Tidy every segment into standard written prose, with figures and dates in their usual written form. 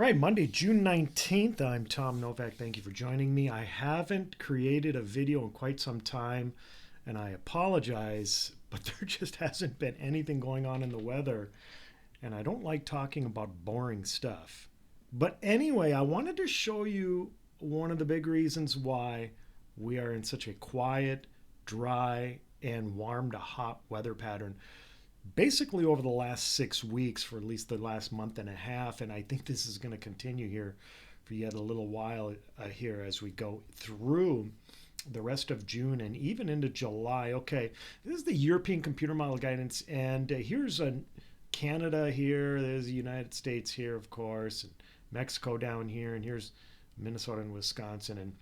All right, Monday, June 19th. I'm Tom Novak. Thank you for joining me. I haven't created a video in quite some time, and I apologize, but there just hasn't been anything going on in the weather, and I don't like talking about boring stuff. But anyway, I wanted to show you one of the big reasons why we are in such a quiet, dry, and warm to hot weather pattern basically over the last 6 weeks, for at least the last month and a half. And I think this is going to continue here for yet a little while here as we go through the rest of June and even into July. Okay, this is the European Computer Model Guidance, and here's Canada here. There's the United States here, of course, and Mexico down here, and here's Minnesota and Wisconsin. And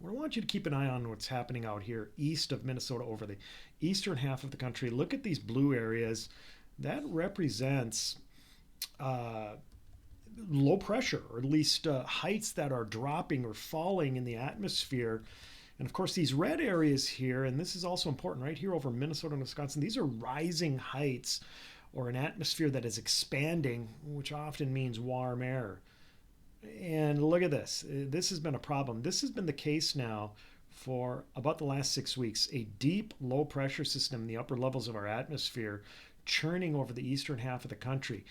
I want you to keep an eye on what's happening out here east of Minnesota over the eastern half of the country. Look at these blue areas. That represents uh, low pressure, or at least heights that are dropping or falling in the atmosphere. And of course, these red areas here, and this is also important right here over Minnesota and Wisconsin, these are rising heights or an atmosphere that is expanding, which often means warm air. And look at this. This has been a problem. This has been the case now for about the last 6 weeks. A deep low pressure system in the upper levels of our atmosphere churning over the eastern half of the country.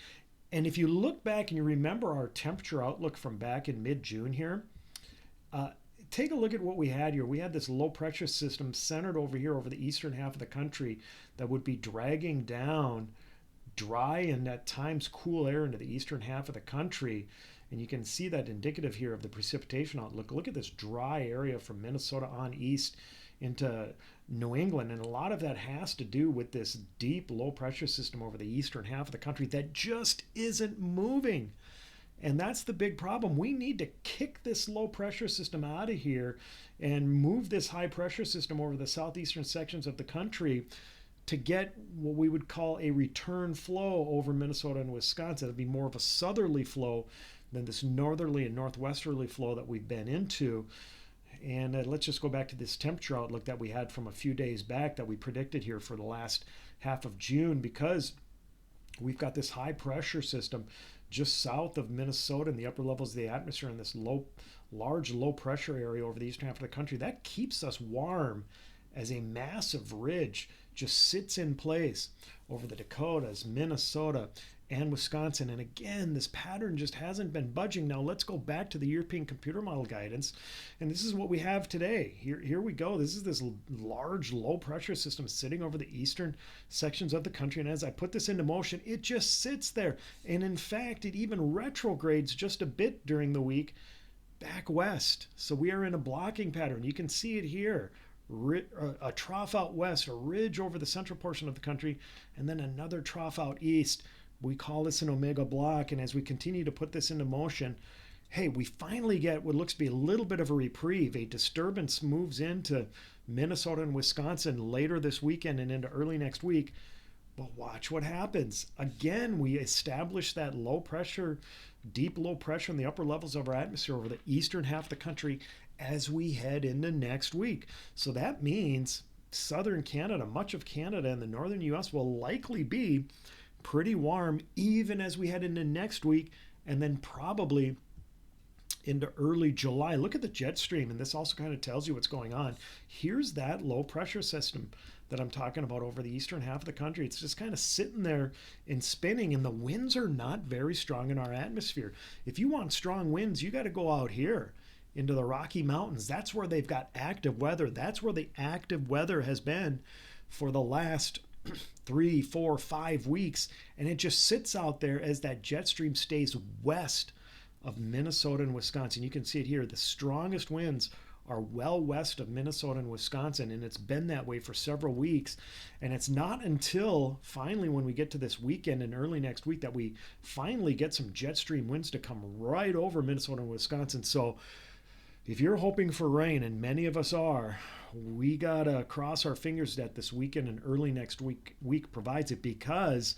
And if you look back and you remember our temperature outlook from back in mid-June here, uh, take a look at what we had here. We had this low pressure system centered over here over the eastern half of the country that would be dragging down dry and at times cool air into the eastern half of the country. And you can see that indicative here of the precipitation outlook. Look at this dry area from Minnesota on east into New England. And a lot of that has to do with this deep low pressure system over the eastern half of the country that just isn't moving. And that's the big problem. We need to kick this low pressure system out of here and move this high pressure system over the southeastern sections of the country to get what we would call a return flow over Minnesota and Wisconsin. It'd be more of a southerly flow than this northerly and northwesterly flow that we've been into. And let's just go back to this temperature outlook that we had from a few days back that we predicted here for the last half of June, because we've got this high pressure system just south of Minnesota in the upper levels of the atmosphere in this large low pressure area over the eastern half of the country. That keeps us warm as a massive ridge just sits in place over the Dakotas, Minnesota, and Wisconsin. And again, this pattern just hasn't been budging. Now let's go back to the European Computer Model Guidance. And this is what we have today. Here we go. This is this large low pressure system sitting over the eastern sections of the country. And as I put this into motion, it just sits there. And in fact, it even retrogrades just a bit during the week back west. So we are in a blocking pattern. You can see it here. A trough out west, a ridge over the central portion of the country, and then another trough out east. We call this an omega block, and as we continue to put this into motion, hey, we finally get what looks to be a little bit of a reprieve. A disturbance moves into Minnesota and Wisconsin later this weekend and into early next week. But watch what happens. Again, we establish that low pressure, deep low pressure in the upper levels of our atmosphere over the eastern half of the country as we head into next week. So that means southern Canada, much of Canada and the northern US will likely be pretty warm even as we head into next week, and then probably into early July. Look at the jet stream, and this also kind of tells you what's going on. Here's that low pressure system that I'm talking about over the eastern half of the country. It's just kind of sitting there and spinning, and the winds are not very strong in our atmosphere. If you want strong winds, you got to go out here into the Rocky Mountains. That's where they've got active weather. That's where the active weather has been for the last 3, 4, 5 weeks. And it just sits out there as that jet stream stays west of Minnesota and Wisconsin. You can see it here. The strongest winds are well west of Minnesota and Wisconsin, and it's been that way for several weeks. And it's not until finally when we get to this weekend and early next week that we finally get some jet stream winds to come right over Minnesota and Wisconsin. So if you're hoping for rain, and many of us are, we gotta cross our fingers that this weekend and early next week provides it, because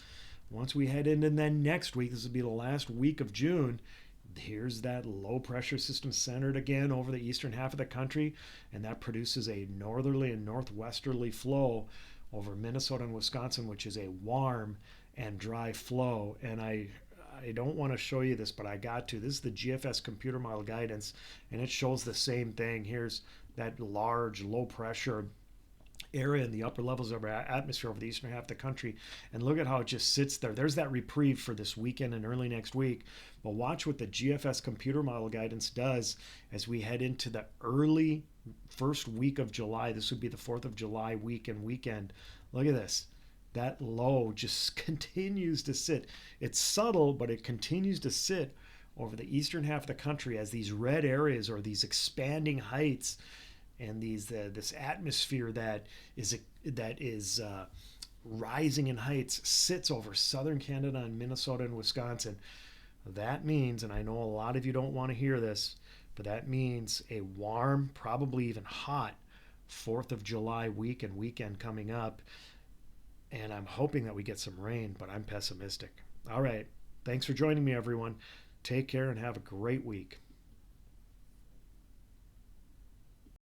once we head into then next week, this will be the last week of June, here's that low pressure system centered again over the eastern half of the country, and that produces a northerly and northwesterly flow over Minnesota and Wisconsin, which is a warm and dry flow. And I I don't want to show you this, but I got to. This is the GFS computer model guidance, and it shows the same thing. Here's that large low pressure area in the upper levels of our atmosphere over the eastern half of the country, and look at how it just sits there. There's that reprieve for this weekend and early next week. But watch what the GFS computer model guidance does as we head into the early first week of July. This would be the 4th of July week and weekend. Look at this. That low just continues to sit. It's subtle, but it continues to sit over the eastern half of the country as these red areas or these expanding heights and these this atmosphere that is rising in heights sits over southern Canada and Minnesota and Wisconsin. That means, and I know a lot of you don't want to hear this, but that means a warm, probably even hot 4th of July week and weekend coming up. And I'm hoping that we get some rain, but I'm pessimistic. All right. Thanks for joining me, everyone. Take care and have a great week.